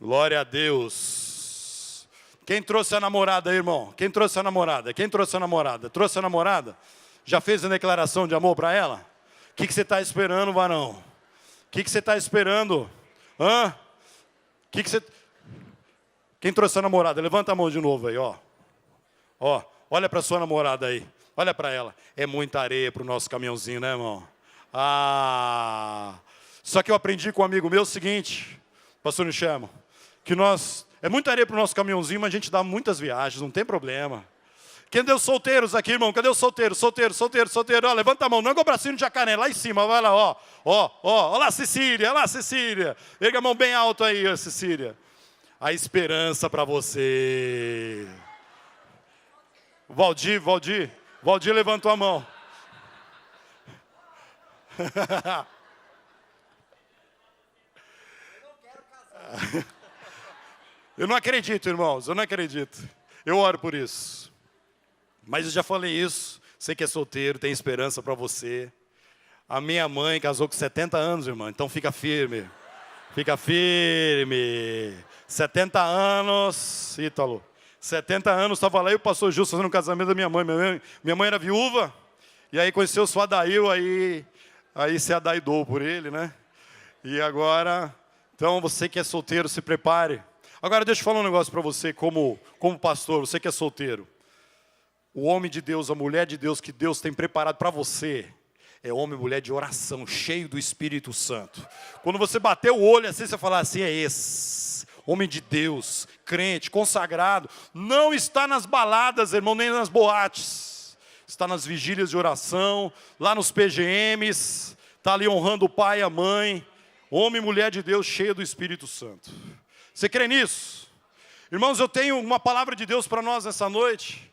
Glória a Deus. Quem trouxe a namorada aí, irmão? Quem trouxe a namorada? Quem trouxe a namorada? Trouxe a namorada? Já fez a declaração de amor para ela? O que você está esperando, varão? O que você está esperando? Hã? Quem trouxe a namorada? Levanta a mão de novo aí, ó. Ó, olha para sua namorada aí. Olha para ela. É muita areia para o nosso caminhãozinho, né, irmão? Só que eu aprendi com um amigo meu o seguinte, pastor Nichemo, que é muita areia para o nosso caminhãozinho, mas a gente dá muitas viagens, não tem problema. Cadê os solteiros aqui, irmão? Cadê os solteiros? Solteiro. Ó, levanta a mão, não é o bracinho de jacaré, lá em cima, vai lá, ó. Ó lá, Cecília, Erga a mão bem alto aí, ó, Cecília. A esperança para você. Valdir levantou a mão. Eu não acredito, irmãos, eu não acredito. Eu oro por isso. Mas eu já falei isso, sei que é solteiro, tem esperança para você. A minha mãe casou com 70 anos, irmão, então fica firme. Fica firme. 70 anos, Ítalo. 70 anos, estava lá e o pastor Justo fazendo o casamento da minha mãe. Minha mãe era viúva, e aí conheceu o seu Adail, aí se adaidou por ele, né? E agora, então você que é solteiro, se prepare. Agora deixa eu falar um negócio para você, como pastor, você que é solteiro. O homem de Deus, a mulher de Deus que Deus tem preparado para você, é homem e mulher de oração, cheio do Espírito Santo. Quando você bater o olho assim, você falar assim, é esse. Homem de Deus, crente, consagrado, não está nas baladas, irmão, nem nas boates. Está nas vigílias de oração, lá nos PGMs, está ali honrando o pai e a mãe. Homem e mulher de Deus, cheio do Espírito Santo. Você crê nisso? Irmãos, eu tenho uma palavra de Deus para nós nessa noite,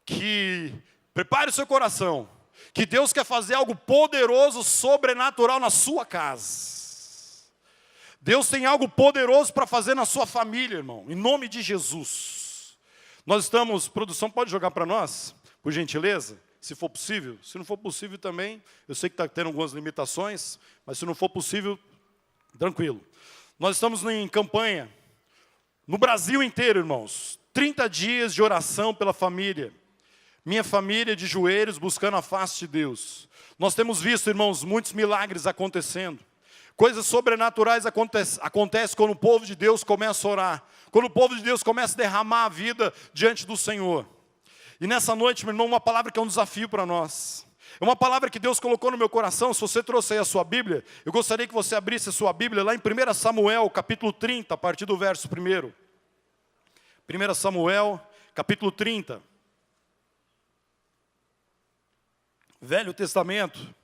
que prepare o seu coração, que Deus quer fazer algo poderoso, sobrenatural na sua casa. Deus tem algo poderoso para fazer na sua família, irmão, em nome de Jesus. Nós estamos, produção, pode jogar para nós, por gentileza, se for possível. Se não for possível também, eu sei que está tendo algumas limitações, mas se não for possível, tranquilo. Nós estamos em campanha, no Brasil inteiro, irmãos, 30 dias de oração pela família. Minha família de joelhos buscando a face de Deus. Nós temos visto, irmãos, muitos milagres acontecendo. Coisas sobrenaturais acontecem quando o povo de Deus começa a orar. Quando o povo de Deus começa a derramar a vida diante do Senhor. E nessa noite, meu irmão, uma palavra que é um desafio para nós. É uma palavra que Deus colocou no meu coração. Se você trouxe aí a sua Bíblia, eu gostaria que você abrisse a sua Bíblia lá em 1 Samuel, capítulo 30, a partir do verso 1. 1 Samuel, capítulo 30. Velho Testamento.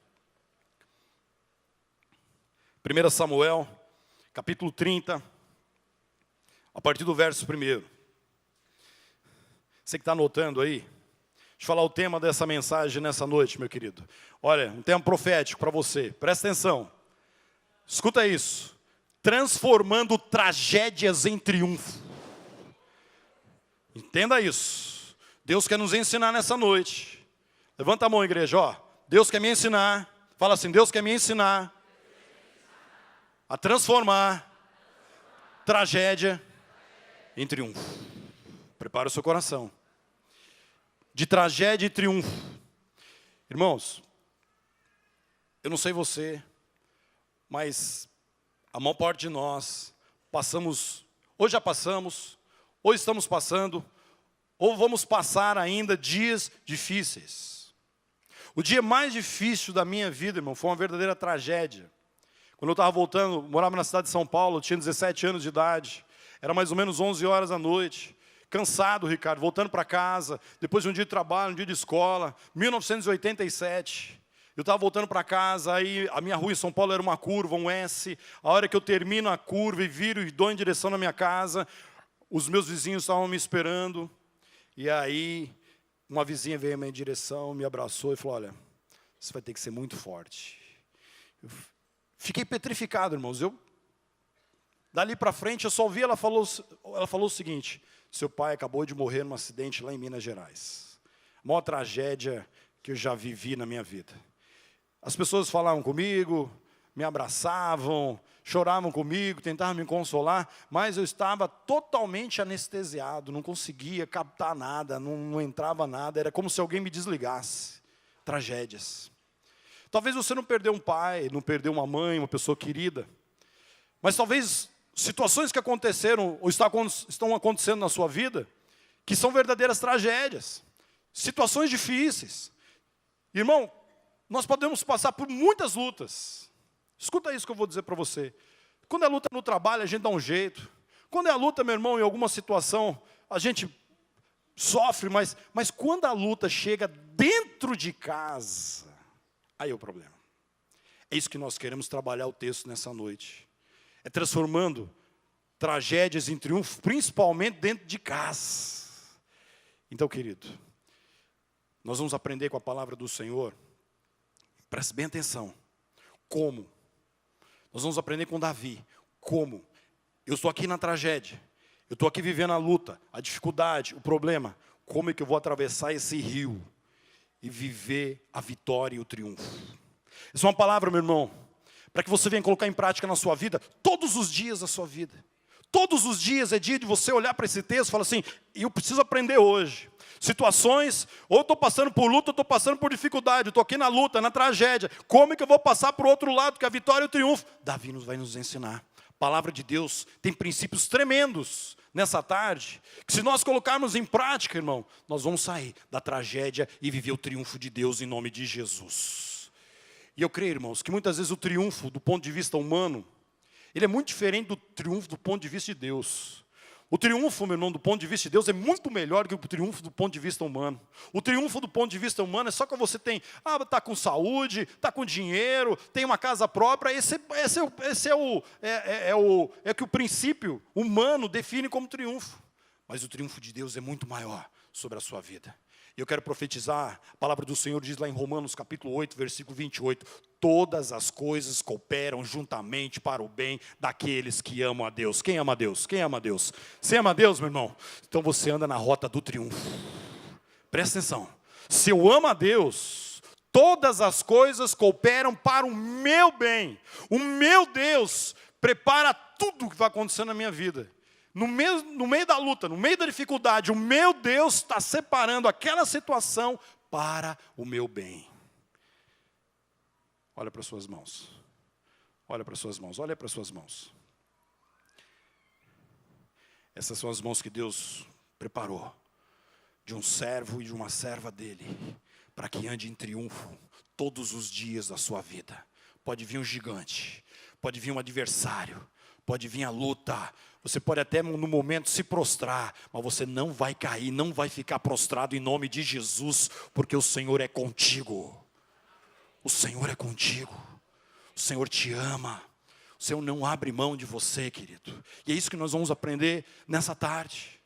1 Samuel, capítulo 30, a partir do verso 1. Você que está anotando aí, deixa eu falar o tema dessa mensagem nessa noite, meu querido. Olha, um tema profético para você, presta atenção. Escuta isso. Transformando tragédias em triunfo. Entenda isso. Deus quer nos ensinar nessa noite. Levanta a mão, igreja, ó. Deus quer me ensinar. Fala assim, Deus quer me ensinar a transformar tragédia em triunfo. Prepara o seu coração. De tragédia e triunfo. Irmãos, eu não sei você, mas a maior parte de nós passamos, ou já passamos, ou estamos passando, ou vamos passar ainda dias difíceis. O dia mais difícil da minha vida, irmão, foi uma verdadeira tragédia. Quando eu estava voltando, morava na cidade de São Paulo, eu tinha 17 anos de idade, era mais ou menos 11 horas da noite, cansado, Ricardo, voltando para casa, depois de um dia de trabalho, um dia de escola, 1987, eu estava voltando para casa, aí a minha rua em São Paulo era uma curva, um S, a hora que eu termino a curva e viro e dou em direção na minha casa, os meus vizinhos estavam me esperando, e aí uma vizinha veio à minha direção, me abraçou e falou, olha, você vai ter que ser muito forte. Fiquei petrificado, irmãos. Dali para frente, eu só ouvi ela falou o seguinte, seu pai acabou de morrer num acidente lá em Minas Gerais. A maior tragédia que eu já vivi na minha vida. As pessoas falavam comigo, me abraçavam, choravam comigo, tentavam me consolar, mas eu estava totalmente anestesiado, não conseguia captar nada, não entrava nada, era como se alguém me desligasse. Tragédias. Talvez você não perdeu um pai, não perdeu uma mãe, uma pessoa querida, mas talvez situações que aconteceram ou estão acontecendo na sua vida, que são verdadeiras tragédias, situações difíceis. Irmão, nós podemos passar por muitas lutas. Escuta isso que eu vou dizer para você. Quando é luta no trabalho, a gente dá um jeito. Quando é a luta, meu irmão, em alguma situação, a gente sofre, mas quando a luta chega dentro de casa, aí é o problema. É isso que nós queremos trabalhar o texto nessa noite. É transformando tragédias em triunfo, principalmente dentro de casa. Então, querido, nós vamos aprender com a palavra do Senhor. Preste bem atenção. Como? Nós vamos aprender com Davi. Como? Eu estou aqui na tragédia. Eu estou aqui vivendo a luta, a dificuldade, o problema. Como é que eu vou atravessar esse rio e viver a vitória e o triunfo? Essa é uma palavra, meu irmão, para que você venha colocar em prática na sua vida, todos os dias da sua vida. Todos os dias é dia de você olhar para esse texto e falar assim, eu preciso aprender hoje. Situações, ou eu estou passando por luta, ou estou passando por dificuldade, eu estou aqui na luta, na tragédia. Como é que eu vou passar para o outro lado, que é a vitória e o triunfo? Davi vai nos ensinar. A palavra de Deus tem princípios tremendos nessa tarde, que se nós colocarmos em prática, irmão, nós vamos sair da tragédia e viver o triunfo de Deus em nome de Jesus. E eu creio, irmãos, que muitas vezes o triunfo, do ponto de vista humano, ele é muito diferente do triunfo do ponto de vista de Deus. O triunfo, meu irmão, do ponto de vista de Deus é muito melhor que o triunfo do ponto de vista humano. O triunfo do ponto de vista humano é só que você tem, está com saúde, está com dinheiro, tem uma casa própria. Esse é que o princípio humano define como triunfo. Mas o triunfo de Deus é muito maior sobre a sua vida. E eu quero profetizar, a palavra do Senhor diz lá em Romanos capítulo 8, versículo 28, todas as coisas cooperam juntamente para o bem daqueles que amam a Deus. Quem ama a Deus? Quem ama a Deus? Você ama a Deus, meu irmão? Então você anda na rota do triunfo. Presta atenção. Se eu amo a Deus, todas as coisas cooperam para o meu bem. O meu Deus prepara tudo que vai acontecer na minha vida. No meio da luta, no meio da dificuldade, o meu Deus está separando aquela situação para o meu bem. Olha para as suas mãos. Olha para as suas mãos. Olha para as suas mãos. Essas são as mãos que Deus preparou de um servo e de uma serva dele, para que ande em triunfo todos os dias da sua vida. Pode vir um gigante, pode vir um adversário, pode vir a luta. Você pode até no momento se prostrar, mas você não vai cair, não vai ficar prostrado em nome de Jesus, porque o Senhor é contigo. O Senhor é contigo. O Senhor te ama. O Senhor não abre mão de você, querido. E é isso que nós vamos aprender nessa tarde.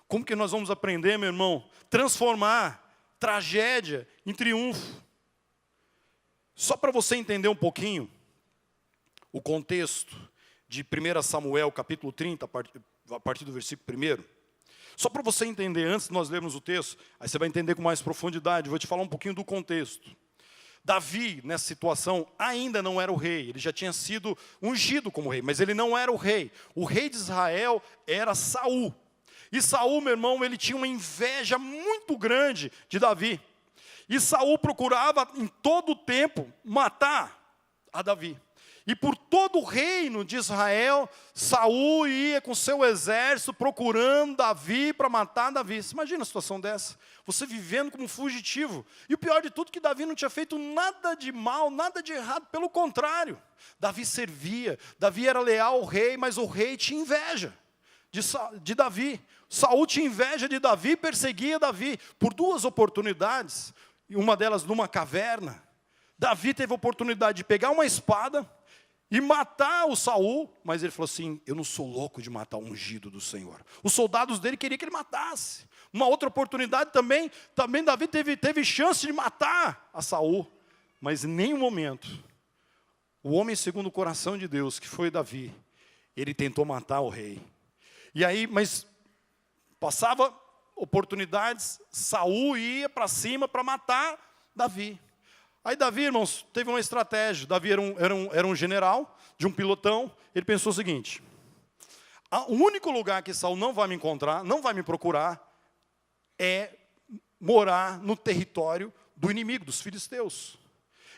Como que nós vamos aprender, meu irmão? Transformar tragédia em triunfo. Só para você entender um pouquinho o contexto de 1 Samuel, capítulo 30, a partir do versículo 1. Só para você entender, antes de nós lermos o texto, aí você vai entender com mais profundidade, vou te falar um pouquinho do contexto. Davi, nessa situação, ainda não era o rei, ele já tinha sido ungido como rei, mas ele não era o rei. O rei de Israel era Saul. E Saul, meu irmão, ele tinha uma inveja muito grande de Davi. E Saul procurava em todo o tempo matar a Davi. E por todo o reino de Israel, Saul ia com seu exército procurando Davi para matar Davi. Você imagina a situação dessa? Você vivendo como fugitivo. E o pior de tudo é que Davi não tinha feito nada de mal, nada de errado. Pelo contrário, Davi servia, Davi era leal ao rei, mas o rei tinha inveja de Davi. Saul tinha inveja de Davi e perseguia Davi por 2 oportunidades. E uma delas numa caverna. Davi teve a oportunidade de pegar uma espada e matar o Saul, mas ele falou assim, eu não sou louco de matar o ungido do Senhor. Os soldados dele queriam que ele matasse. Uma outra oportunidade também Davi teve chance de matar a Saul, mas em nenhum momento, o homem segundo o coração de Deus, que foi Davi, ele tentou matar o rei. E aí, mas passava oportunidades, Saul ia para cima para matar Davi. Aí Davi, irmãos, teve uma estratégia. Davi era um general de um pilotão. Ele pensou o seguinte: o único lugar que Saul não vai me encontrar, não vai me procurar, é morar no território do inimigo, dos filisteus.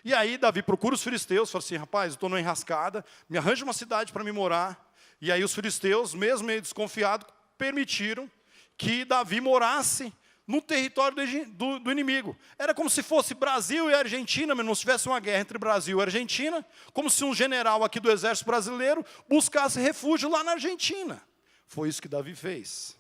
E aí Davi procura os filisteus, fala assim: rapaz, eu estou numa enrascada, me arranja uma cidade para me morar. E aí os filisteus, mesmo meio desconfiados, permitiram que Davi morasse no território do inimigo. Era como se fosse Brasil e Argentina, mas não tivesse uma guerra entre Brasil e Argentina, como se um general aqui do exército brasileiro buscasse refúgio lá na Argentina. Foi isso que Davi fez.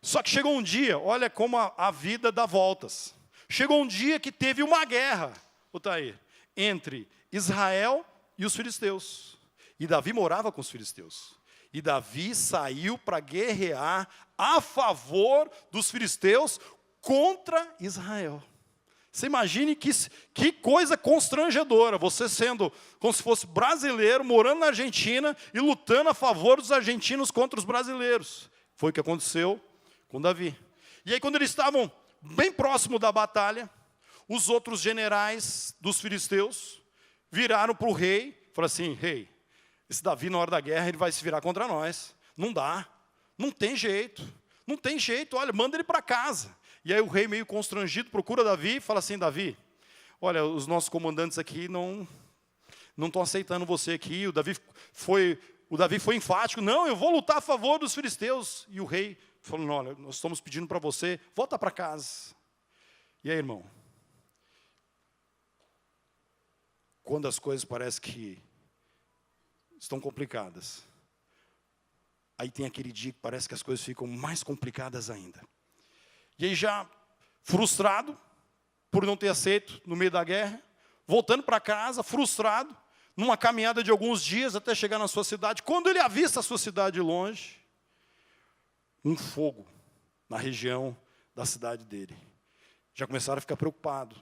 Só que chegou um dia, olha como a vida dá voltas. Chegou um dia que teve uma guerra, Otair, entre Israel e os filisteus. E Davi morava com os filisteus. E Davi saiu para guerrear a favor dos filisteus contra Israel. Você imagine que coisa constrangedora, você sendo como se fosse brasileiro, morando na Argentina e lutando a favor dos argentinos contra os brasileiros. Foi o que aconteceu com Davi. E aí quando eles estavam bem próximo da batalha, os outros generais dos filisteus viraram para o rei e falaram assim: rei, esse Davi na hora da guerra ele vai se virar contra nós. Não dá, não tem jeito, olha, manda ele para casa. E aí o rei meio constrangido procura Davi e fala assim: Davi, olha, os nossos comandantes aqui não estão aceitando você aqui. O Davi foi enfático: não, eu vou lutar a favor dos filisteus. E o rei falou: olha, nós estamos pedindo para você, volta para casa. E aí, irmão, quando as coisas parecem que estão complicadas, aí tem aquele dia que parece que as coisas ficam mais complicadas ainda. E aí já frustrado por não ter aceito no meio da guerra, voltando para casa, frustrado, numa caminhada de alguns dias até chegar na sua cidade, quando ele avista a sua cidade de longe, um fogo na região da cidade dele. Já começaram a ficar preocupados.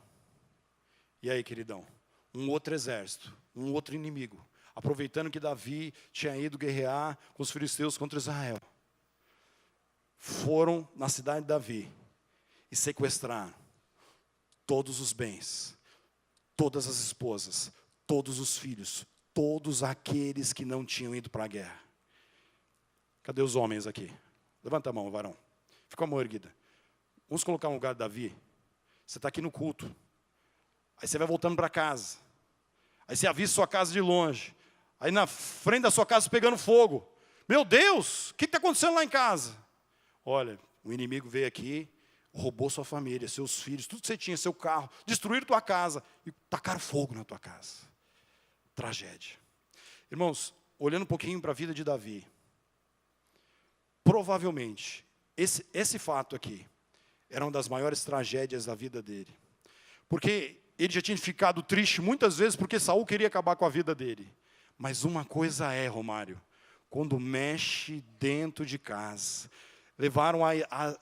E aí, queridão, um outro exército, um outro inimigo, aproveitando que Davi tinha ido guerrear com os filisteus contra Israel, foram na cidade de Davi e sequestraram todos os bens, todas as esposas, todos os filhos, todos aqueles que não tinham ido para a guerra. Cadê os homens aqui? Levanta a mão, varão. Fica com a mão erguida. Vamos colocar um lugar de Davi. Você está aqui no culto. Aí você vai voltando para casa. Aí você avista sua casa de longe. Aí na frente da sua casa pegando fogo. Meu Deus, o que está acontecendo lá em casa? Olha, o inimigo veio aqui, roubou sua família, seus filhos, tudo que você tinha, seu carro, destruíram tua casa e tacaram fogo na tua casa. Tragédia. Irmãos, olhando um pouquinho para a vida de Davi, provavelmente, esse fato aqui era uma das maiores tragédias da vida dele. Porque ele já tinha ficado triste muitas vezes porque Saul queria acabar com a vida dele. Mas uma coisa é, Romário, quando mexe dentro de casa.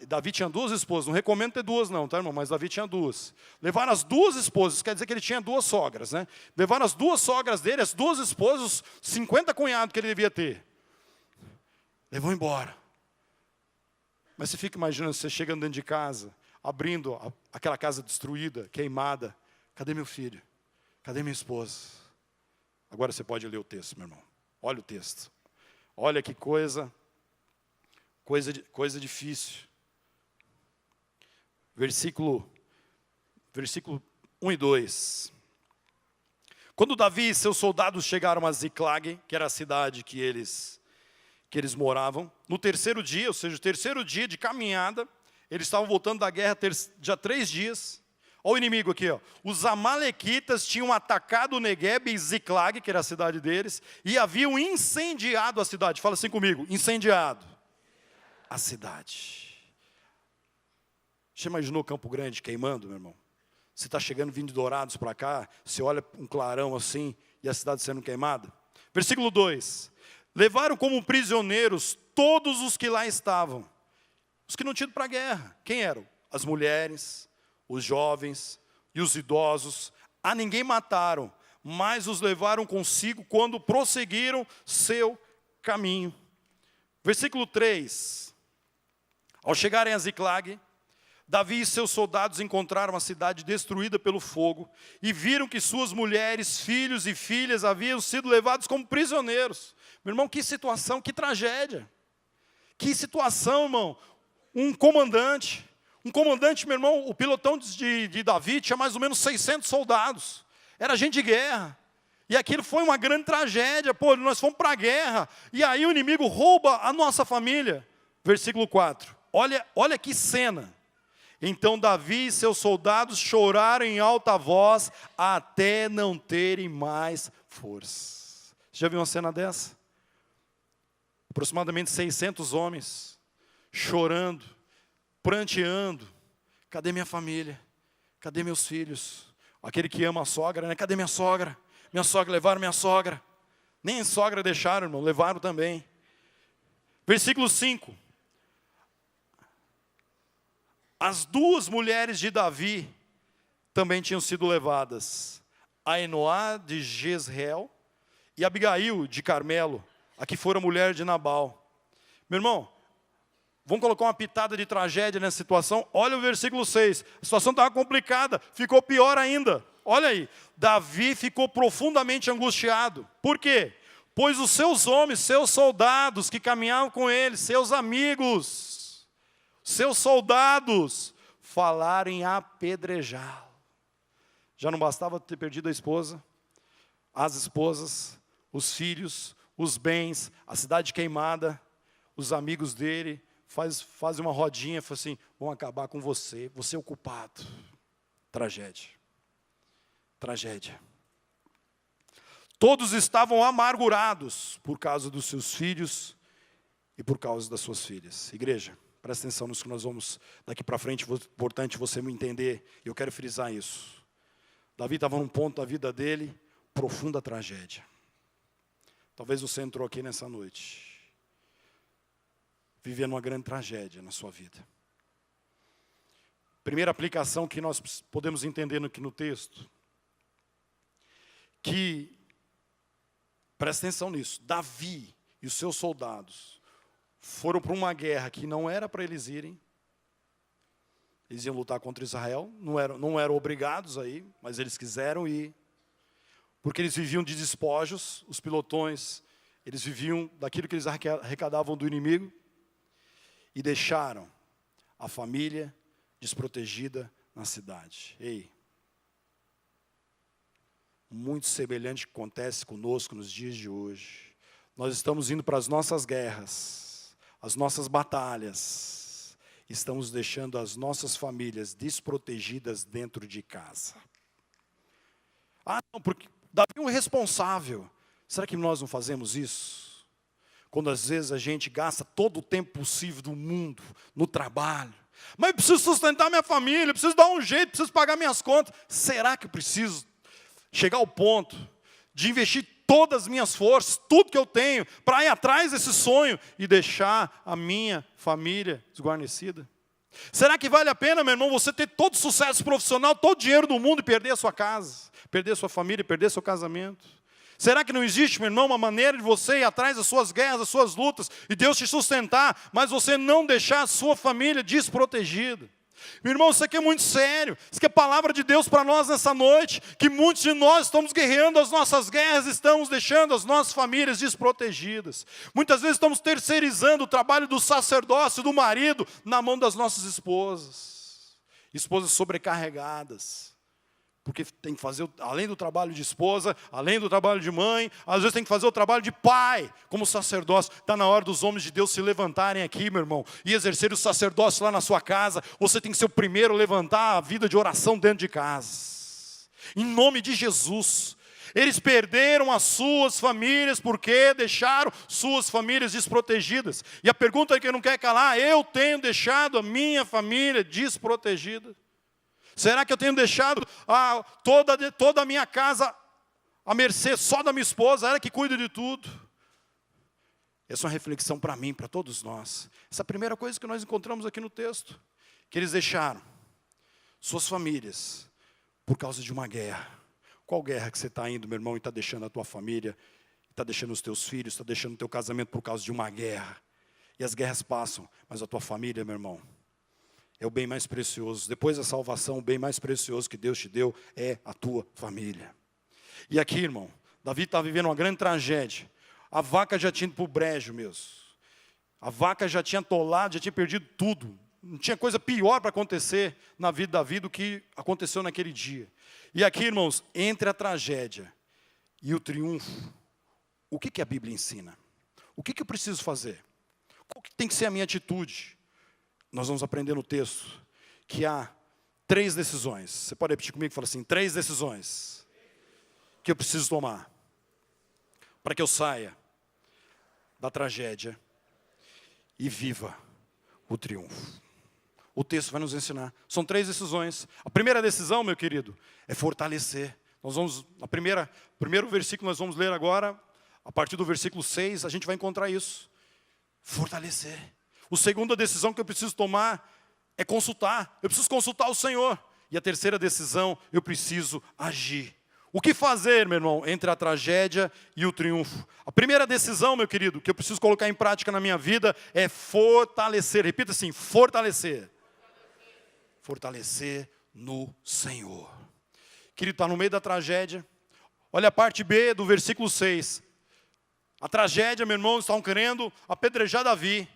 Davi tinha 2 esposas, não recomendo ter 2 não, tá, irmão? Mas Davi tinha 2. Levaram as 2 esposas, quer dizer que ele tinha 2 sogras, né? Levaram as 2 sogras dele, as 2 esposas, 50 cunhados que ele devia ter. Levou embora. Mas você fica imaginando, você chegando dentro de casa, abrindo aquela casa destruída, queimada. Cadê meu filho? Cadê minha esposa? Agora você pode ler o texto, meu irmão. Olha o texto. Olha que coisa difícil. Versículo 1 e 2. Quando Davi e seus soldados chegaram a Ziclag, que era a cidade que eles moravam, no terceiro dia, ou seja, o terceiro dia de caminhada, eles estavam voltando da guerra já 3 dias. Olha o inimigo aqui, ó. Os amalequitas tinham atacado o Negueb e Ziclag, que era a cidade deles, e haviam incendiado a cidade. Fala assim comigo: incendiado a cidade. Você imaginou Campo Grande queimando, meu irmão? Você está chegando vindo de Dourados para cá, você olha um clarão assim, e a cidade sendo queimada. Versículo 2. Levaram como prisioneiros todos os que lá estavam. Os que não tinham ido para a guerra. Quem eram? As mulheres, os jovens e os idosos. A ninguém mataram, mas os levaram consigo quando prosseguiram seu caminho. Versículo 3. Ao chegarem a Ziclag, Davi e seus soldados encontraram a cidade destruída pelo fogo e viram que suas mulheres, filhos e filhas haviam sido levados como prisioneiros. Meu irmão, que situação, que tragédia. Que situação, irmão. Um comandante, meu irmão, o pilotão de Davi tinha mais ou menos 600 soldados. Era gente de guerra. E aquilo foi uma grande tragédia. Pô, nós fomos para a guerra. E aí o inimigo rouba a nossa família. Versículo 4. Olha que cena. Então Davi e seus soldados choraram em alta voz até não terem mais força. Já viu uma cena dessa? Aproximadamente 600 homens chorando, pranteando. Cadê minha família? Cadê meus filhos? Aquele que ama a sogra, né? Cadê minha sogra? Minha sogra, levaram minha sogra. Nem a sogra deixaram, irmão, levaram também. Versículo 5. As duas mulheres de Davi também tinham sido levadas. Ainoá de Jezreel e Abigail de Carmelo, a que fora mulher de Nabal. Meu irmão, vamos colocar uma pitada de tragédia nessa situação. Olha o versículo 6. A situação estava complicada, ficou pior ainda. Olha aí, Davi ficou profundamente angustiado. Por quê? Pois os seus homens, seus soldados que caminhavam com ele, seus amigos, seus soldados, falaram em apedrejá-lo. Já não bastava ter perdido a esposa, as esposas, os filhos, os bens, a cidade queimada. Os amigos dele fazem uma rodinha, falam assim, vão acabar com você, você é o culpado. Tragédia. Tragédia. Todos estavam amargurados por causa dos seus filhos e por causa das suas filhas. Igreja, presta atenção nisso que nós vamos, daqui para frente, é importante você me entender, e eu quero frisar isso. Davi estava num ponto da vida dele, profunda tragédia. Talvez você entrou aqui nessa noite, vivendo uma grande tragédia na sua vida. Primeira aplicação que nós podemos entender aqui no texto, que, presta atenção nisso, Davi e os seus soldados foram para uma guerra que não era para eles irem. Eles iam lutar contra Israel, não eram obrigados a ir, mas eles quiseram ir. Porque eles viviam de despojos, os pilotões, eles viviam daquilo que eles arrecadavam do inimigo. E deixaram a família desprotegida na cidade. Ei, muito semelhante que acontece conosco nos dias de hoje. Nós estamos indo para as nossas guerras, as nossas batalhas. Estamos deixando as nossas famílias desprotegidas dentro de casa. Ah, não, porque Davi é um responsável. Será que nós não fazemos isso? Quando às vezes a gente gasta todo o tempo possível do mundo, no trabalho. Mas eu preciso sustentar minha família, eu preciso dar um jeito, preciso pagar minhas contas. Será que eu preciso chegar ao ponto de investir todas as minhas forças, tudo que eu tenho, para ir atrás desse sonho e deixar a minha família desguarnecida? Será que vale a pena, meu irmão, você ter todo o sucesso profissional, todo o dinheiro do mundo e perder a sua casa, perder a sua família, perder seu casamento? Será que não existe, meu irmão, uma maneira de você ir atrás das suas guerras, das suas lutas, e Deus te sustentar, mas você não deixar a sua família desprotegida? Meu irmão, isso aqui é muito sério. Isso aqui é palavra de Deus para nós nessa noite, que muitos de nós estamos guerreando as nossas guerras, estamos deixando as nossas famílias desprotegidas. Muitas vezes estamos terceirizando o trabalho do sacerdócio, do marido, na mão das nossas esposas. Esposas sobrecarregadas. Porque tem que fazer, além do trabalho de esposa, além do trabalho de mãe, às vezes tem que fazer o trabalho de pai, como sacerdócio. Está na hora dos homens de Deus se levantarem aqui, meu irmão, e exercer o sacerdócio lá na sua casa. Você tem que ser o primeiro a levantar a vida de oração dentro de casa. Em nome de Jesus. Eles perderam as suas famílias porque deixaram suas famílias desprotegidas. E a pergunta que não quer calar, eu tenho deixado a minha família desprotegida? Será que eu tenho deixado toda a minha casa à mercê só da minha esposa, ela que cuida de tudo? Essa é uma reflexão para mim, para todos nós. Essa é a primeira coisa que nós encontramos aqui no texto. Que eles deixaram suas famílias por causa de uma guerra. Qual guerra que você está indo, meu irmão, e está deixando a tua família, está deixando os teus filhos, está deixando o teu casamento por causa de uma guerra? E as guerras passam, mas a tua família, meu irmão, é o bem mais precioso. Depois da salvação, o bem mais precioso que Deus te deu é a tua família. E aqui, irmão, Davi está vivendo uma grande tragédia. A vaca já tinha ido para o brejo mesmo. A vaca já tinha atolado, já tinha perdido tudo. Não tinha coisa pior para acontecer na vida de Davi do que aconteceu naquele dia. E aqui, irmãos, entre a tragédia e o triunfo, o que a Bíblia ensina? O que eu preciso fazer? Qual que tem que ser a minha atitude? Nós vamos aprender no texto que há 3 decisões. Você pode repetir comigo e falar assim, 3 decisões que eu preciso tomar para que eu saia da tragédia e viva o triunfo. O texto vai nos ensinar. São 3 decisões. A primeira decisão, meu querido, é fortalecer. Nós vamos, primeiro versículo nós vamos ler agora, a partir do versículo 6, a gente vai encontrar isso. Fortalecer. A segunda decisão que eu preciso tomar é consultar. Eu preciso consultar o Senhor. E a terceira decisão, eu preciso agir. O que fazer, meu irmão, entre a tragédia e o triunfo? A primeira decisão, meu querido, que eu preciso colocar em prática na minha vida é fortalecer. Repita assim, fortalecer. Fortalecer no Senhor. Querido, está no meio da tragédia. Olha a parte B do versículo 6. A tragédia, meu irmão, estavam querendo apedrejar Davi.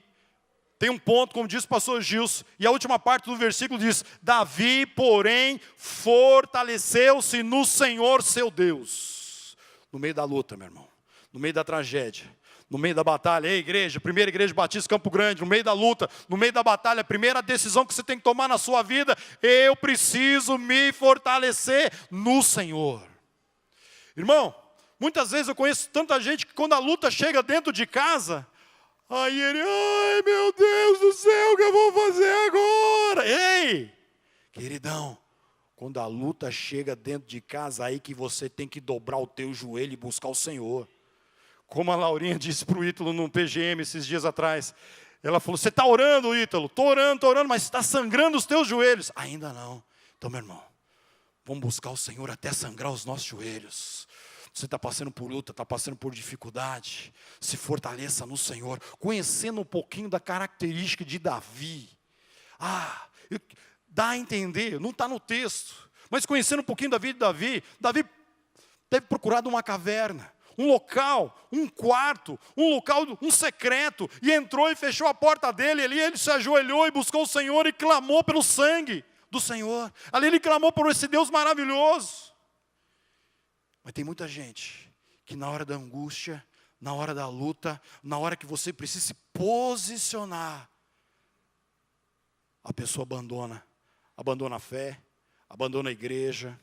Tem um ponto, como diz o pastor Gilson, e a última parte do versículo diz, Davi, porém, fortaleceu-se no Senhor seu Deus. No meio da luta, meu irmão, no meio da tragédia, no meio da batalha, ei igreja, primeira igreja batista Campo Grande, no meio da luta, no meio da batalha, a primeira decisão que você tem que tomar na sua vida, eu preciso me fortalecer no Senhor. Irmão, muitas vezes eu conheço tanta gente que quando a luta chega dentro de casa, aí ele, ai meu Deus do céu, o que eu vou fazer agora? Ei, queridão, quando a luta chega dentro de casa, aí que você tem que dobrar o teu joelho e buscar o Senhor. Como a Laurinha disse para o Ítalo no PGM esses dias atrás. Ela falou, você está orando, Ítalo? Estou orando, mas está sangrando os teus joelhos. Ainda não. Então, meu irmão, vamos buscar o Senhor até sangrar os nossos joelhos. Você está passando por luta, está passando por dificuldade. Se fortaleça no Senhor. Conhecendo um pouquinho da característica de Davi. Dá a entender, não está no texto. Mas conhecendo um pouquinho da vida de Davi, Davi deve procurado uma caverna. Um local, um quarto, um local, um secreto. E entrou e fechou a porta dele. Ali ele se ajoelhou e buscou o Senhor e clamou pelo sangue do Senhor. Ali ele clamou por esse Deus maravilhoso. Mas tem muita gente que na hora da angústia, na hora da luta, na hora que você precisa se posicionar, a pessoa abandona a fé, abandona a igreja,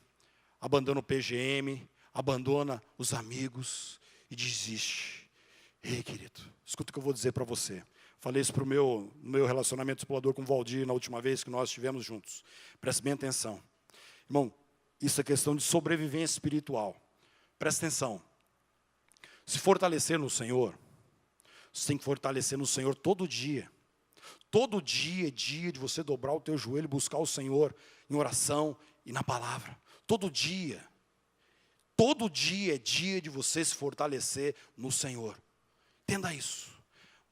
abandona o PGM, abandona os amigos e desiste. Ei, querido, escuta o que eu vou dizer para você. Falei isso para o meu relacionamento explorador com o Valdir na última vez que nós estivemos juntos. Preste bem atenção. Irmão, isso é questão de sobrevivência espiritual. Presta atenção. Se fortalecer no Senhor, você tem que fortalecer no Senhor todo dia. Todo dia é dia de você dobrar o teu joelho e buscar o Senhor em oração e na palavra. Todo dia. Todo dia é dia de você se fortalecer no Senhor. Entenda isso.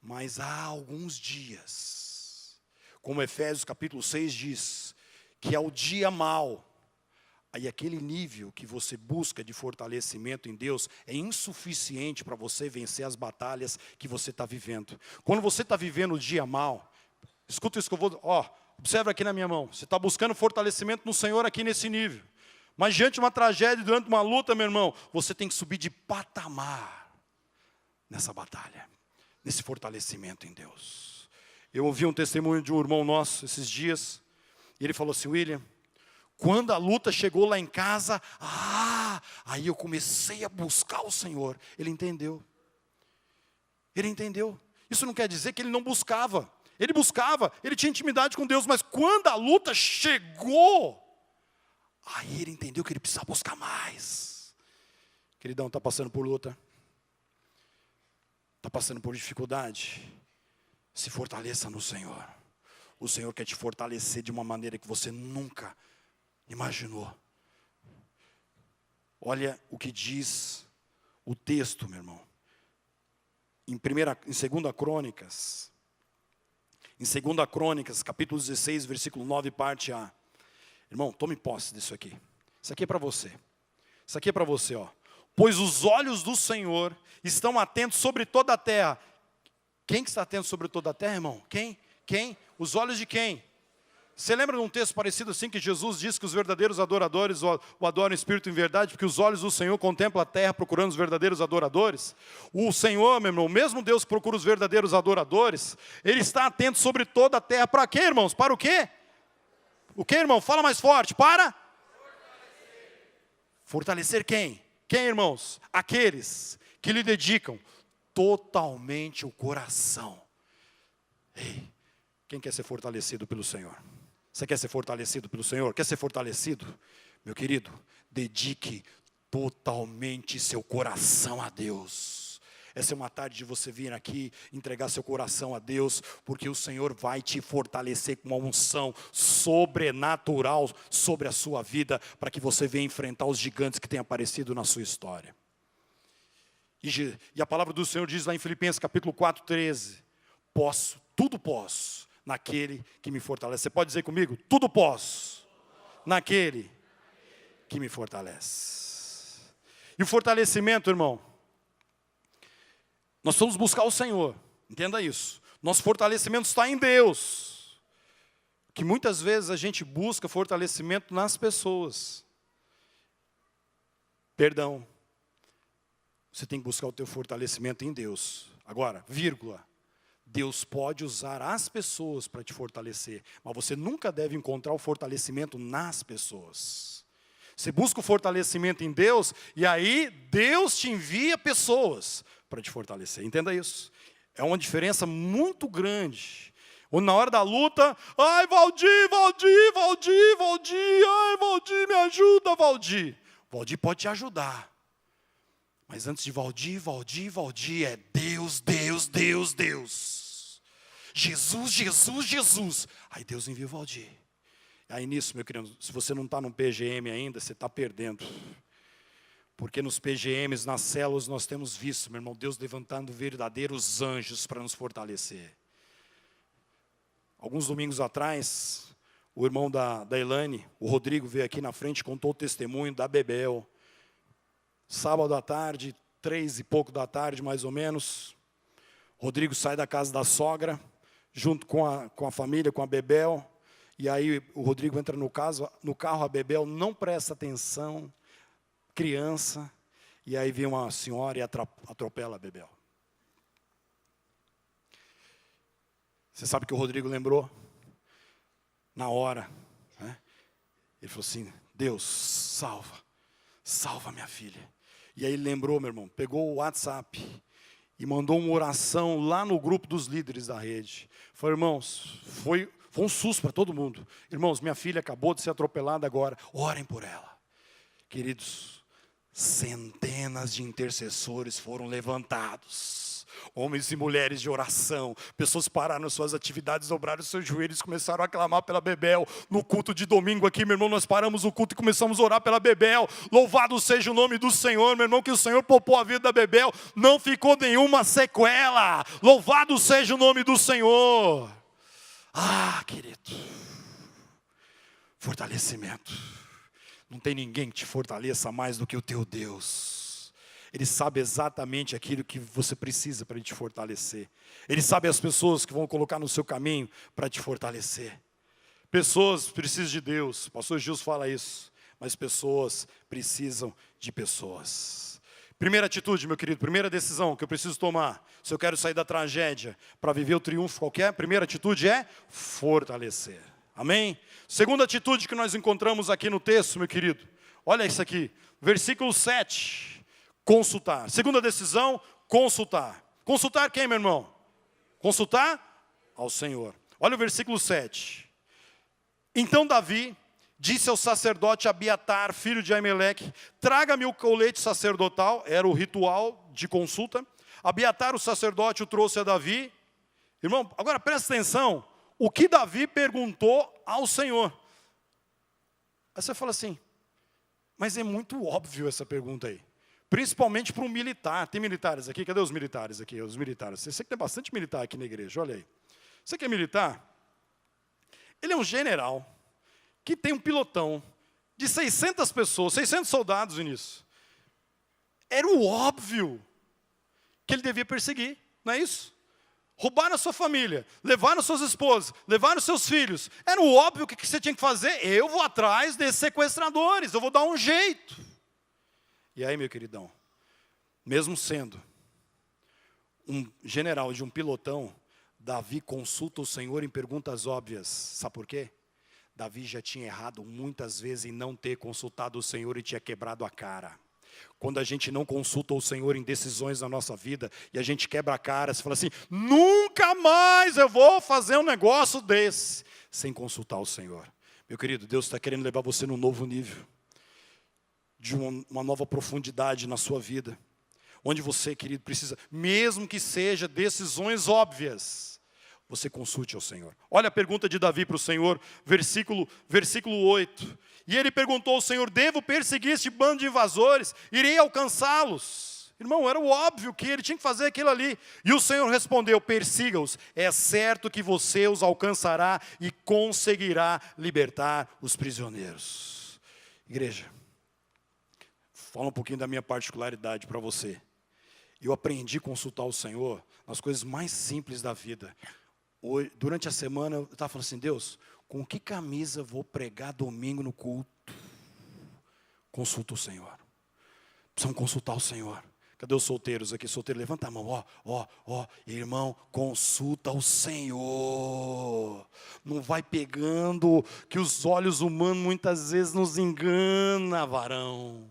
Mas há alguns dias, como Efésios capítulo 6 diz, que é o dia mau. Aí aquele nível que você busca de fortalecimento em Deus é insuficiente para você vencer as batalhas que você está vivendo. Quando você está vivendo o dia mau, escuta isso que eu vou... observa aqui na minha mão. Você está buscando fortalecimento no Senhor aqui nesse nível. Mas diante de uma tragédia, durante uma luta, meu irmão, você tem que subir de patamar nessa batalha, nesse fortalecimento em Deus. Eu ouvi um testemunho de um irmão nosso esses dias, e ele falou assim, William, quando a luta chegou lá em casa, aí eu comecei a buscar o Senhor. Ele entendeu. Ele entendeu. Isso não quer dizer que ele não buscava. Ele buscava, ele tinha intimidade com Deus, mas quando a luta chegou, aí ele entendeu que ele precisava buscar mais. Queridão, está passando por luta? Está passando por dificuldade? Se fortaleça no Senhor. O Senhor quer te fortalecer de uma maneira que você nunca imaginou. Olha o que diz o texto, meu irmão. Em 2 Crônicas, Em 2 Crônicas, capítulo 16, versículo 9, parte A. Irmão, tome posse disso aqui. Isso aqui é para você. Isso aqui é para você, ó. Pois os olhos do Senhor estão atentos sobre toda a terra. Quem que está atento sobre toda a terra, irmão? Quem? Quem? Os olhos de quem? Você lembra de um texto parecido assim, que Jesus diz que os verdadeiros adoradores o adoram em espírito e em verdade, porque os olhos do Senhor contemplam a terra procurando os verdadeiros adoradores? O Senhor, meu irmão, o mesmo Deus que procura os verdadeiros adoradores, Ele está atento sobre toda a terra. Para quê, irmãos? Para o quê? O quê, irmão? Fala mais forte. Para? Fortalecer quem? Quem, irmãos? Aqueles que lhe dedicam totalmente o coração. Ei, quem quer ser fortalecido pelo Senhor? Você quer ser fortalecido pelo Senhor? Quer ser fortalecido? Meu querido, dedique totalmente seu coração a Deus. Essa é uma tarde de você vir aqui, entregar seu coração a Deus, porque o Senhor vai te fortalecer com uma unção sobrenatural sobre a sua vida, para que você venha enfrentar os gigantes que têm aparecido na sua história. E a palavra do Senhor diz lá em Filipenses capítulo 4, 13, tudo posso, naquele que me fortalece. Você pode dizer comigo? Tudo posso, naquele que me fortalece. E o fortalecimento, irmão, nós vamos buscar o Senhor, entenda isso. Nosso fortalecimento está em Deus. Que muitas vezes a gente busca fortalecimento nas pessoas. Perdão. Você tem que buscar o teu fortalecimento em Deus. Agora, vírgula. Deus pode usar as pessoas para te fortalecer, mas você nunca deve encontrar o fortalecimento nas pessoas. Você busca o fortalecimento em Deus, e aí Deus te envia pessoas para te fortalecer. Entenda isso. É uma diferença muito grande. Ou na hora da luta, ai Valdir, ai Valdir, me ajuda, Valdir. Valdir pode te ajudar. Mas antes de Valdir, é Deus. Jesus. Aí Deus envia o Valdir. Aí nisso, meu querido, se você não está no PGM ainda, você está perdendo. Porque nos PGMs, nas células, nós temos visto, meu irmão, Deus levantando verdadeiros anjos para nos fortalecer. Alguns domingos atrás, o irmão da Elaine, o Rodrigo, veio aqui na frente, contou o testemunho da Bebel. Sábado à tarde, 3 e pouco da tarde, mais ou menos, Rodrigo sai da casa da sogra, junto com a família, com a Bebel, e aí o Rodrigo entra no carro, a Bebel não presta atenção, criança, e aí vem uma senhora e atropela a Bebel. Você sabe que o Rodrigo lembrou? Na hora, né? Ele falou assim, Deus, salva minha filha. E aí ele lembrou, meu irmão, pegou o WhatsApp e mandou uma oração lá no grupo dos líderes da rede. Falei, irmãos, foi um susto para todo mundo. Irmãos, minha filha acabou de ser atropelada agora, orem por ela. Queridos, centenas de intercessores foram levantados. Homens e mulheres de oração, pessoas pararam suas atividades, dobraram seus joelhos e começaram a clamar pela Bebel. No culto de domingo aqui, meu irmão, nós paramos o culto e começamos a orar pela Bebel. Louvado seja o nome do Senhor, meu irmão, que o Senhor poupou a vida da Bebel, não ficou nenhuma sequela. Louvado seja o nome do Senhor. Ah, querido, fortalecimento. Não tem ninguém que te fortaleça mais do que o teu Deus. Ele sabe exatamente aquilo que você precisa para te fortalecer. Ele sabe as pessoas que vão colocar no seu caminho para te fortalecer. Pessoas precisam de Deus. O pastor Gilson fala isso. Mas pessoas precisam de pessoas. Primeira atitude, meu querido, primeira decisão que eu preciso tomar. Se eu quero sair da tragédia para viver o triunfo qualquer, primeira atitude é fortalecer. Amém? Segunda atitude que nós encontramos aqui no texto, meu querido. Olha isso aqui. Versículo 7. Consultar. Segunda decisão, consultar. Consultar quem, meu irmão? Consultar ao Senhor. Olha o versículo 7. Então Davi disse ao sacerdote Abiatar, filho de Aimeleque, traga-me o colete sacerdotal, era o ritual de consulta. Abiatar, o sacerdote, o trouxe a Davi. Irmão, agora presta atenção, o que Davi perguntou ao Senhor. Aí você fala assim, mas é muito óbvio essa pergunta aí. Principalmente para um militar. Tem militares aqui? Cadê os militares aqui? Os militares. Você sei que tem bastante militar aqui na igreja, olha aí. Você que é militar? Ele é um general que tem um pilotão de 600 pessoas, 600 soldados nisso. Era o óbvio que ele devia perseguir, não é isso? Roubaram a sua família, levaram suas esposas, levaram seus filhos. Era o óbvio que você tinha que fazer. Eu vou atrás desses sequestradores, eu vou dar um jeito. E aí, meu queridão, mesmo sendo um general de um pilotão, Davi consulta o Senhor em perguntas óbvias. Sabe por quê? Davi já tinha errado muitas vezes em não ter consultado o Senhor e tinha quebrado a cara. Quando a gente não consulta o Senhor em decisões na nossa vida e a gente quebra a cara, você fala assim, nunca mais eu vou fazer um negócio desse, sem consultar o Senhor. Meu querido, Deus está querendo levar você num novo nível, de uma nova profundidade na sua vida, onde você, querido, precisa, mesmo que seja decisões óbvias, você consulte ao Senhor. Olha a pergunta de Davi para o Senhor, versículo 8. E ele perguntou ao Senhor, devo perseguir este bando de invasores? Irei alcançá-los? Irmão, era o óbvio que ele tinha que fazer aquilo ali. E o Senhor respondeu, persiga-os. É certo que você os alcançará e conseguirá libertar os prisioneiros. Igreja, fala um pouquinho da minha particularidade para você. Eu aprendi a consultar o Senhor nas coisas mais simples da vida. Hoje, durante a semana, eu estava falando assim, Deus, com que camisa vou pregar domingo no culto? Consulta o Senhor. Precisamos consultar o Senhor. Cadê os solteiros aqui? Solteiro, levanta a mão. Irmão, consulta o Senhor. Não vai pegando, que os olhos humanos muitas vezes nos enganam, varão.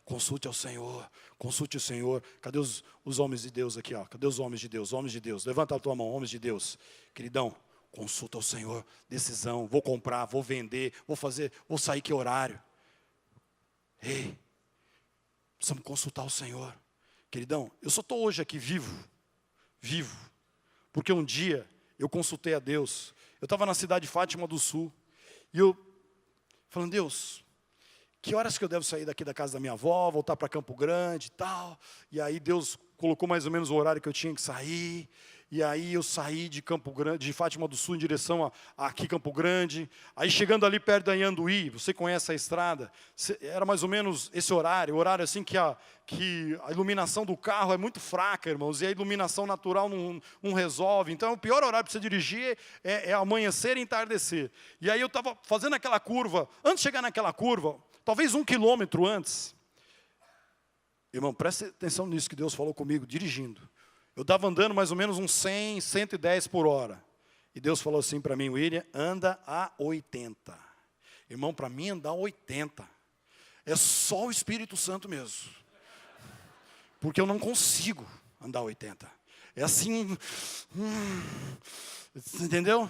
Consulte ao Senhor, consulte o Senhor. Cadê os homens de Deus aqui? Ó? Cadê os homens de Deus? Homens de Deus, levanta a tua mão, homens de Deus. Queridão, consulta ao Senhor, decisão, vou comprar, vou vender, vou sair que horário. Ei, precisamos consultar o Senhor. Queridão, eu só estou hoje aqui vivo, porque um dia eu consultei a Deus. Eu estava na cidade de Fátima do Sul, e eu falando, Deus, que horas que eu devo sair daqui da casa da minha avó, voltar para Campo Grande e tal. E aí Deus colocou mais ou menos o horário que eu tinha que sair. E aí eu saí de Campo Grande, de Fátima do Sul em direção a aqui Campo Grande. Aí chegando ali perto da Anhanduí, você conhece a estrada, era mais ou menos esse horário assim que a iluminação do carro é muito fraca, irmãos, e a iluminação natural não resolve. Então o pior horário para você dirigir é amanhecer e entardecer. E aí eu estava fazendo aquela curva, antes de chegar naquela curva, talvez 1 quilômetro antes. Irmão, preste atenção nisso que Deus falou comigo, dirigindo. Eu estava andando mais ou menos uns 100, 110 por hora. E Deus falou assim para mim, William, anda a 80. Irmão, para mim andar a 80 é só o Espírito Santo mesmo. Porque eu não consigo andar a 80. É assim, entendeu?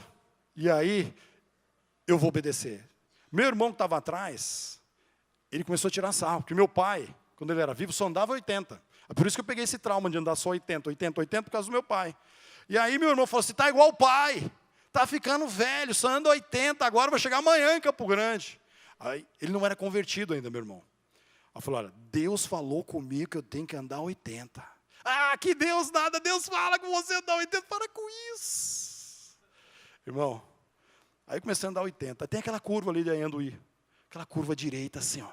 E aí, eu vou obedecer. Meu irmão que estava atrás, ele começou a tirar sarro, porque meu pai, quando ele era vivo, só andava 80. É por isso que eu peguei esse trauma de andar só 80 por causa do meu pai. E aí meu irmão falou assim, tá igual o pai, tá ficando velho, só anda 80, agora vai chegar amanhã em Campo Grande. Aí ele não era convertido ainda, meu irmão. Aí falou, olha, Deus falou comigo que eu tenho que andar 80. Ah, que Deus nada, Deus fala com você andar 80, para com isso. Irmão, aí eu comecei a andar 80, tem aquela curva ali de Anhanduí, aquela curva direita assim, ó.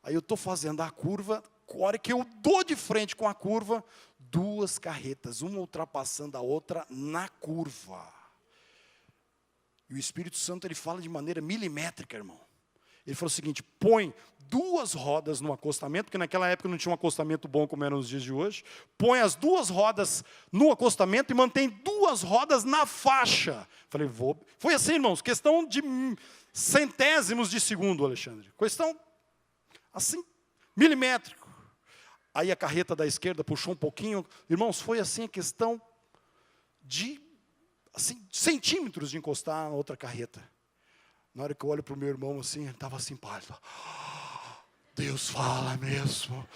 Aí eu estou fazendo a curva, a hora que eu dou de frente com a curva, 2 carretas, uma ultrapassando a outra na curva. E o Espírito Santo, ele fala de maneira milimétrica, irmão. Ele falou o seguinte, põe 2 rodas no acostamento, porque naquela época não tinha um acostamento bom como era nos dias de hoje. Põe as 2 rodas no acostamento e mantém 2 rodas na faixa. Falei, vou. Foi assim, irmãos, questão de centésimos de segundo, Alexandre. Questão assim, milimétrico. Aí a carreta da esquerda puxou um pouquinho. Irmãos, foi assim a questão de assim, centímetros de encostar na outra carreta. Na hora que eu olho para o meu irmão assim, ele estava assim pálido. Deus fala mesmo.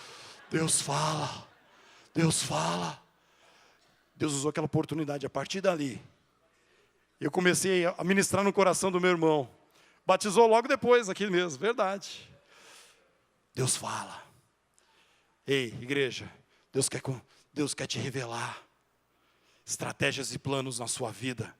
Deus fala. Deus fala. Deus usou aquela oportunidade. A partir dali, eu comecei a ministrar no coração do meu irmão. Batizou logo depois, aqui mesmo, verdade. Deus fala. Ei, igreja, Deus quer te revelar estratégias e planos na sua vida.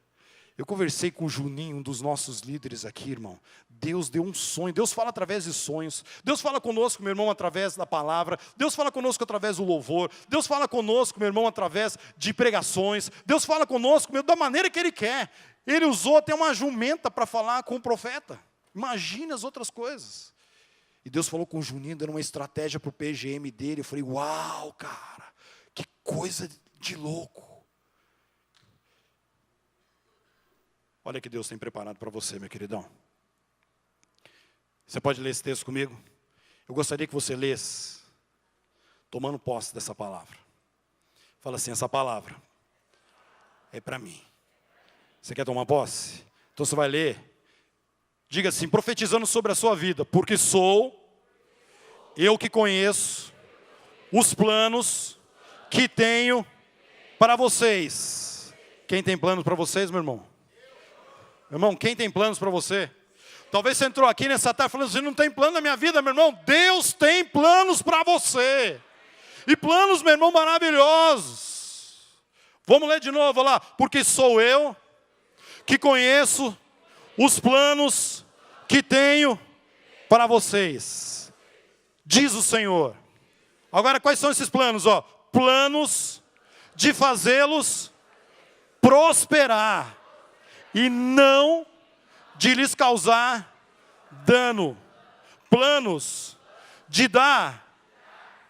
Eu conversei com o Juninho, um dos nossos líderes aqui, irmão. Deus deu um sonho, Deus fala através de sonhos. Deus fala conosco, meu irmão, através da palavra. Deus fala conosco através do louvor. Deus fala conosco, meu irmão, através de pregações. Deus fala conosco, da maneira que Ele quer. Ele usou até uma jumenta para falar com o profeta. Imagine as outras coisas. E Deus falou com o Juninho, dando uma estratégia para o PGM dele. Eu falei, uau, cara, que coisa de louco. Olha o que Deus tem preparado para você, meu queridão. Você pode ler esse texto comigo? Eu gostaria que você lesse, tomando posse dessa palavra. Fala assim, essa palavra é para mim. Você quer tomar posse? Então você vai ler. Diga assim, profetizando sobre a sua vida. Porque sou eu que conheço os planos que tenho para vocês. Quem tem planos para vocês, meu irmão? Meu irmão, quem tem planos para você? Talvez você entrou aqui nessa tarde falando assim, não tem plano na minha vida, meu irmão. Deus tem planos para você. E planos, meu irmão, maravilhosos. Vamos ler de novo, olha lá. Porque sou eu que conheço os planos que tenho para vocês. Diz o Senhor. Agora, quais são esses planos? Planos de fazê-los prosperar. E não de lhes causar dano. Planos de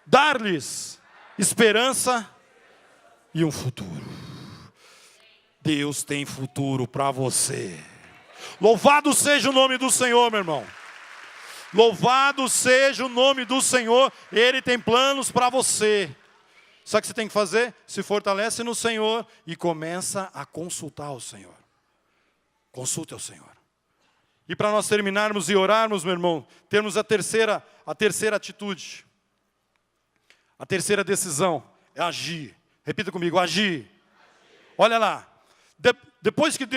dar-lhes esperança e um futuro. Deus tem futuro para você. Louvado seja o nome do Senhor, meu irmão. Louvado seja o nome do Senhor. Ele tem planos para você. Sabe o que você tem que fazer? Se fortalece no Senhor e começa a consultar o Senhor. Consulte ao Senhor. E para nós terminarmos e orarmos, meu irmão, temos a terceira atitude. A terceira decisão é agir. Repita comigo, agir. Olha lá. Depois que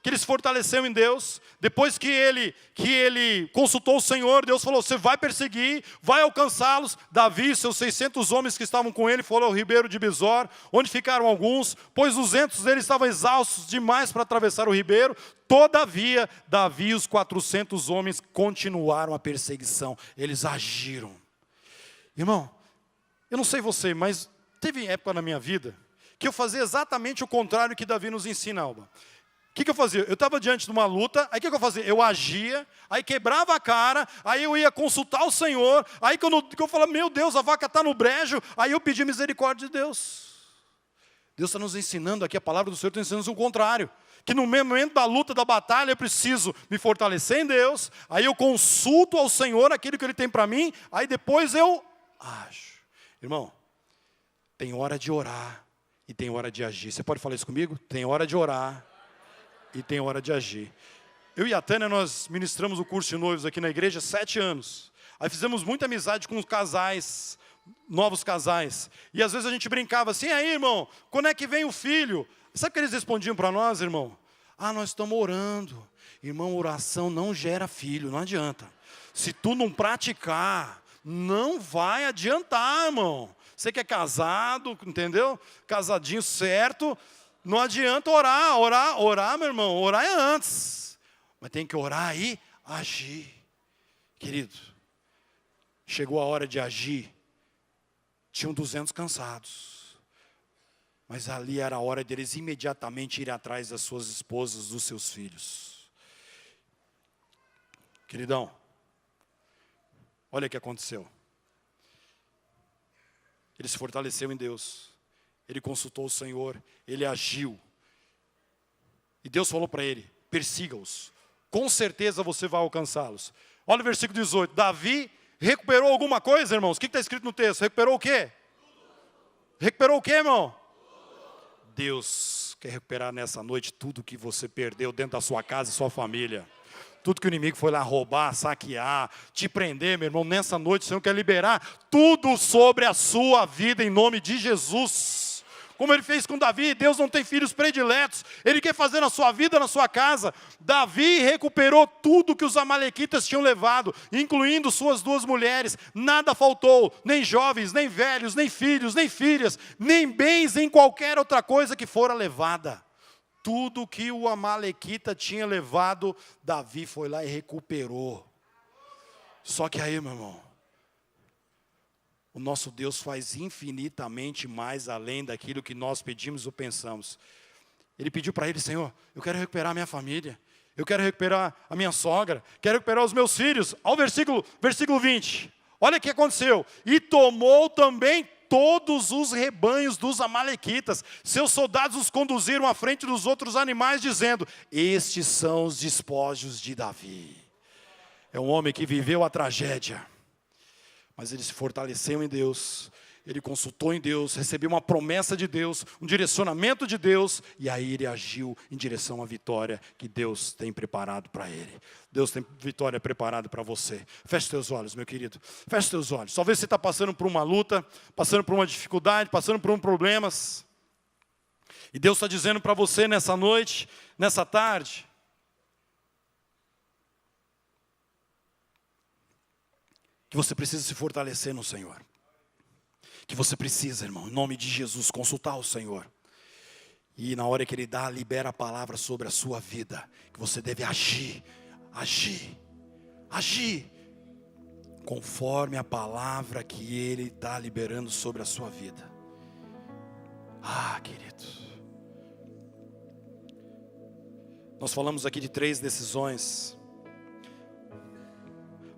ele se fortaleceu em Deus, depois que ele consultou o Senhor, Deus falou, você vai perseguir, vai alcançá-los. Davi e seus 600 homens que estavam com ele foram ao ribeiro de Besor, onde ficaram alguns, pois 200 deles estavam exaustos demais para atravessar o ribeiro. Todavia, Davi e os 400 homens continuaram a perseguição, eles agiram. Irmão, eu não sei você, mas teve época na minha vida que eu fazia exatamente o contrário que Davi nos ensina, Alba. O que eu fazia? Eu estava diante de uma luta, aí o que eu fazia? Eu agia, aí quebrava a cara, aí eu ia consultar o Senhor, aí quando eu falava, meu Deus, a vaca está no brejo, aí eu pedi misericórdia de Deus. Deus está nos ensinando aqui, a palavra do Senhor está ensinando o contrário. Que no momento da luta, da batalha, eu preciso me fortalecer em Deus, aí eu consulto ao Senhor aquilo que Ele tem para mim, aí depois eu ajo. Irmão, tem hora de orar e tem hora de agir. Você pode falar isso comigo? Tem hora de orar e tem hora de agir. Eu e a Tânia, nós ministramos o curso de noivos aqui na igreja há 7 anos. Aí fizemos muita amizade com os casais, novos casais. E às vezes a gente brincava assim, aí irmão, quando é que vem o filho? Sabe o que eles respondiam para nós, irmão? Nós estamos orando. Irmão, oração não gera filho, não adianta. Se tu não praticar, não vai adiantar, irmão. Você que é casado, entendeu? Casadinho certo, não adianta orar, meu irmão, orar é antes. Mas tem que orar e agir. Querido, chegou a hora de agir. Tinham 200 cansados. Mas ali era a hora deles imediatamente ir atrás das suas esposas, dos seus filhos. Queridão, olha o que aconteceu. Ele se fortaleceu em Deus. Ele consultou o Senhor. Ele agiu. E Deus falou para ele, persiga-os. Com certeza você vai alcançá-los. Olha o versículo 18. Davi recuperou alguma coisa, irmãos? O que está escrito no texto? Recuperou o quê? Recuperou o quê, irmão? Deus quer recuperar nessa noite tudo que você perdeu dentro da sua casa e sua família. Tudo que o inimigo foi lá roubar, saquear, te prender, meu irmão, nessa noite o Senhor quer liberar tudo sobre a sua vida em nome de Jesus. Como Ele fez com Davi, Deus não tem filhos prediletos, Ele quer fazer na sua vida, na sua casa. Davi recuperou tudo que os amalequitas tinham levado, incluindo suas 2 mulheres. Nada faltou, nem jovens, nem velhos, nem filhos, nem filhas, nem bens, nem qualquer outra coisa que fora levada. Tudo que o amalequita tinha levado, Davi foi lá e recuperou. Só que aí, meu irmão, o nosso Deus faz infinitamente mais além daquilo que nós pedimos ou pensamos. Ele pediu para ele: Senhor, eu quero recuperar a minha família, eu quero recuperar a minha sogra, quero recuperar os meus filhos. Ao versículo 20, olha o que aconteceu. E tomou também todos os rebanhos dos amalequitas. Seus soldados os conduziram à frente dos outros animais, dizendo: estes são os despojos de Davi. É um homem que viveu a tragédia, mas ele se fortaleceu em Deus, ele consultou em Deus, recebeu uma promessa de Deus, um direcionamento de Deus, e aí ele agiu em direção à vitória que Deus tem preparado para ele. Deus tem vitória preparada para você. Feche teus olhos, meu querido. Feche teus olhos. Talvez você está passando por uma luta, passando por uma dificuldade, passando por problemas. E Deus está dizendo para você nessa noite, nessa tarde, que você precisa se fortalecer no Senhor. Que você precisa, irmão, em nome de Jesus, consultar o Senhor. E na hora que Ele libera a palavra sobre a sua vida, que você deve agir, conforme a palavra que Ele está liberando sobre a sua vida. Querido, nós falamos aqui de 3 decisões.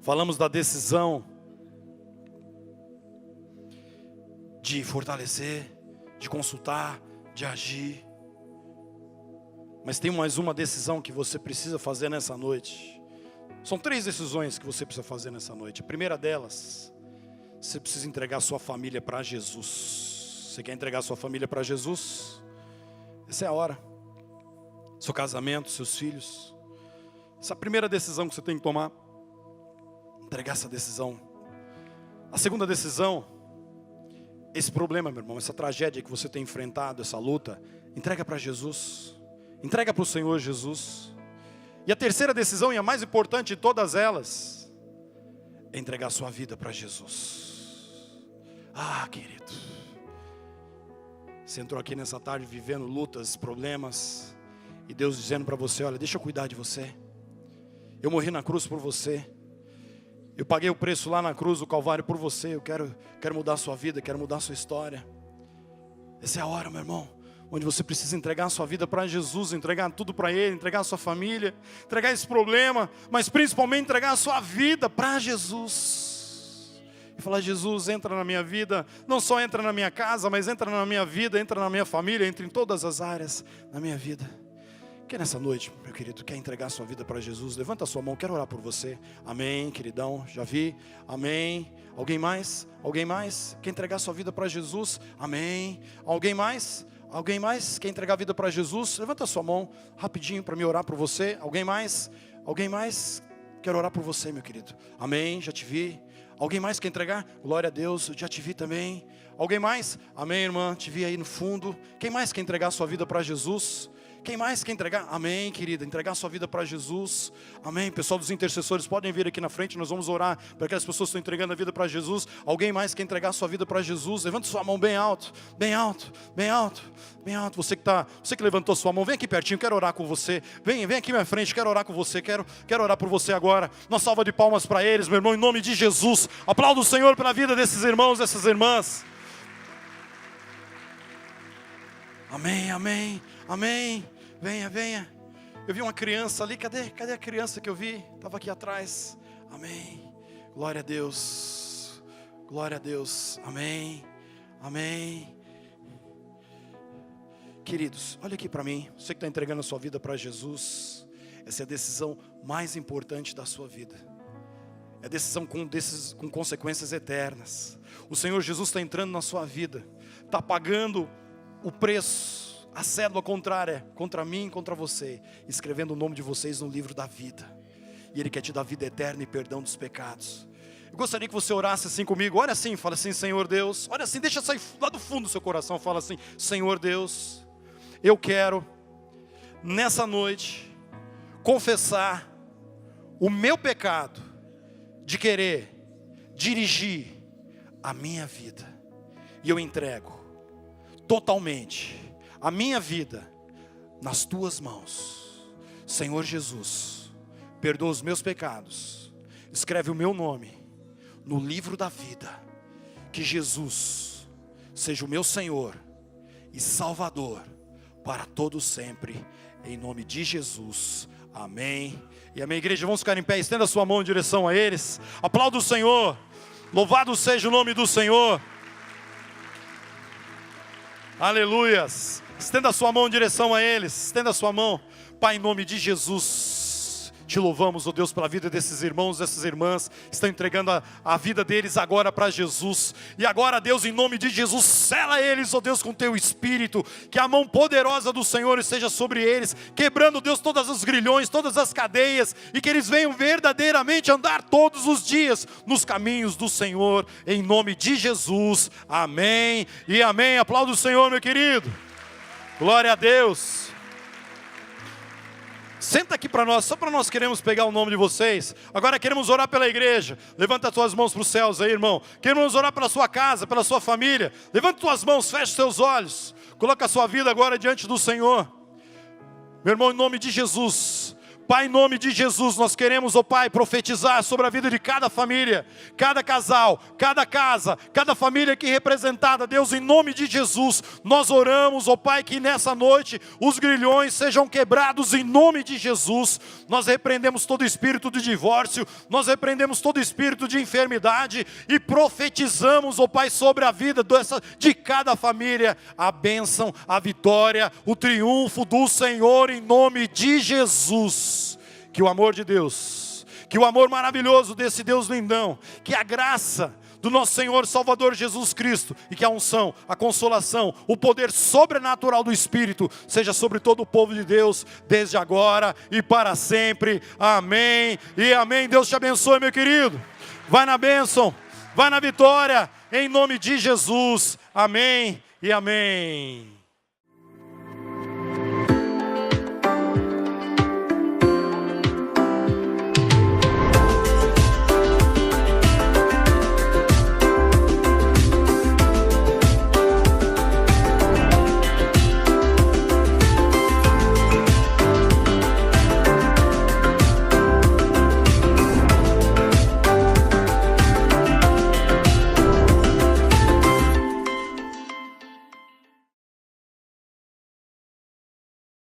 Falamos da decisão de fortalecer, de consultar, de agir. Mas tem mais uma decisão que você precisa fazer nessa noite. São 3 decisões que você precisa fazer nessa noite. A primeira delas, você precisa entregar sua família para Jesus. Você quer entregar sua família para Jesus? Essa é a hora. Seu casamento, seus filhos. Essa é a primeira decisão que você tem que tomar. Entregar essa decisão. A segunda decisão, esse problema, meu irmão, essa tragédia que você tem enfrentado, essa luta, entrega para Jesus. Entrega para o Senhor Jesus. E a terceira decisão, e a mais importante de todas elas, é entregar a sua vida para Jesus. Querido, você entrou aqui nessa tarde vivendo lutas, problemas, e Deus dizendo para você: olha, deixa eu cuidar de você. Eu morri na cruz por você. Eu paguei o preço lá na cruz do Calvário por você. Eu quero mudar a sua vida, quero mudar a sua história. Essa é a hora, meu irmão, onde você precisa entregar a sua vida para Jesus, entregar tudo para Ele, entregar a sua família, entregar esse problema, mas principalmente entregar a sua vida para Jesus. E falar: Jesus, entra na minha vida, não só entra na minha casa, mas entra na minha vida, entra na minha família, entra em todas as áreas da minha vida. Quer nessa noite, meu querido, quer entregar sua vida para Jesus? Levanta a sua mão, quero orar por você. Amém, queridão, já vi. Amém. Alguém mais? Alguém mais? Quer entregar sua vida para Jesus? Amém. Alguém mais? Alguém mais? Quer entregar a vida para Jesus? Levanta a sua mão, rapidinho, para me orar por você. Alguém mais? Alguém mais? Quero orar por você, meu querido. Amém, já te vi. Alguém mais quer entregar? Glória a Deus, eu já te vi também. Alguém mais? Amém, irmã, te vi aí no fundo. Quem mais quer entregar sua vida para Jesus? Quem mais quer entregar? Amém, querida, entregar sua vida para Jesus. Amém, pessoal dos intercessores, podem vir aqui na frente, nós vamos orar para aquelas pessoas que estão entregando a vida para Jesus. Alguém mais quer entregar sua vida para Jesus? Levanta sua mão bem alto, bem alto, bem alto, bem alto. Você que levantou sua mão, vem aqui pertinho, quero orar com você. Vem aqui na frente, quero orar com você, quero orar por você agora. Uma salva de palmas para eles, meu irmão, em nome de Jesus. Aplauda o Senhor pela vida desses irmãos, dessas irmãs. Amém, amém, amém. Venha, venha. Eu vi uma criança ali, cadê a criança que eu vi? Estava aqui atrás. Amém. Glória a Deus. Glória a Deus. Amém. Amém. Queridos, olha aqui para mim. Você que está entregando a sua vida para Jesus, essa é a decisão mais importante da sua vida. É a decisão com consequências eternas. O Senhor Jesus está entrando na sua vida, está pagando o preço, a cédula contrária contra mim e contra você, escrevendo o nome de vocês no livro da vida. E Ele quer te dar vida eterna e perdão dos pecados. Eu gostaria que você orasse assim comigo. Olha assim, fala assim: Senhor Deus. Olha assim, deixa sair lá do fundo do seu coração. Fala assim: Senhor Deus, eu quero nessa noite confessar o meu pecado de querer dirigir a minha vida. E eu entrego totalmente a minha vida nas tuas mãos. Senhor Jesus, perdoa os meus pecados, escreve o meu nome no livro da vida. Que Jesus seja o meu Senhor e Salvador para todo sempre, em nome de Jesus, amém e amém. Igreja, vamos ficar em pé, estenda a sua mão em direção a eles, aplauda o Senhor, louvado seja o nome do Senhor, aleluias. Estenda a sua mão em direção a eles, estenda a sua mão. Pai, em nome de Jesus, te louvamos, ó Deus, pela vida desses irmãos, dessas irmãs, estão entregando a vida deles agora para Jesus, e agora, Deus, em nome de Jesus, sela eles, ó Deus, com teu Espírito, que a mão poderosa do Senhor esteja sobre eles, quebrando, Deus, todas as grilhões, todas as cadeias, e que eles venham verdadeiramente andar todos os dias nos caminhos do Senhor, em nome de Jesus, amém e amém. Aplauda o Senhor, meu querido, glória a Deus. Senta aqui para nós, só para nós queremos pegar o nome de vocês. Agora queremos orar pela igreja. Levanta as tuas mãos para os céus aí, irmão. Queremos orar pela sua casa, pela sua família. Levanta as tuas mãos, fecha os teus olhos. Coloca a sua vida agora diante do Senhor. Meu irmão, em nome de Jesus. Pai, em nome de Jesus, nós queremos, ó Pai, profetizar sobre a vida de cada família, cada casal, cada casa, cada família aqui representada. Deus, em nome de Jesus, nós oramos, ó Pai, que nessa noite os grilhões sejam quebrados em nome de Jesus. Nós repreendemos todo espírito de divórcio, nós repreendemos todo espírito de enfermidade e profetizamos, ó Pai, sobre a vida de cada família, a bênção, a vitória, o triunfo do Senhor em nome de Jesus. Que o amor de Deus, que o amor maravilhoso desse Deus lindão, que a graça do nosso Senhor Salvador Jesus Cristo, e que a unção, a consolação, o poder sobrenatural do Espírito, seja sobre todo o povo de Deus, desde agora e para sempre, amém e amém. Deus te abençoe, meu querido, vai na bênção, vai na vitória, em nome de Jesus, amém e amém.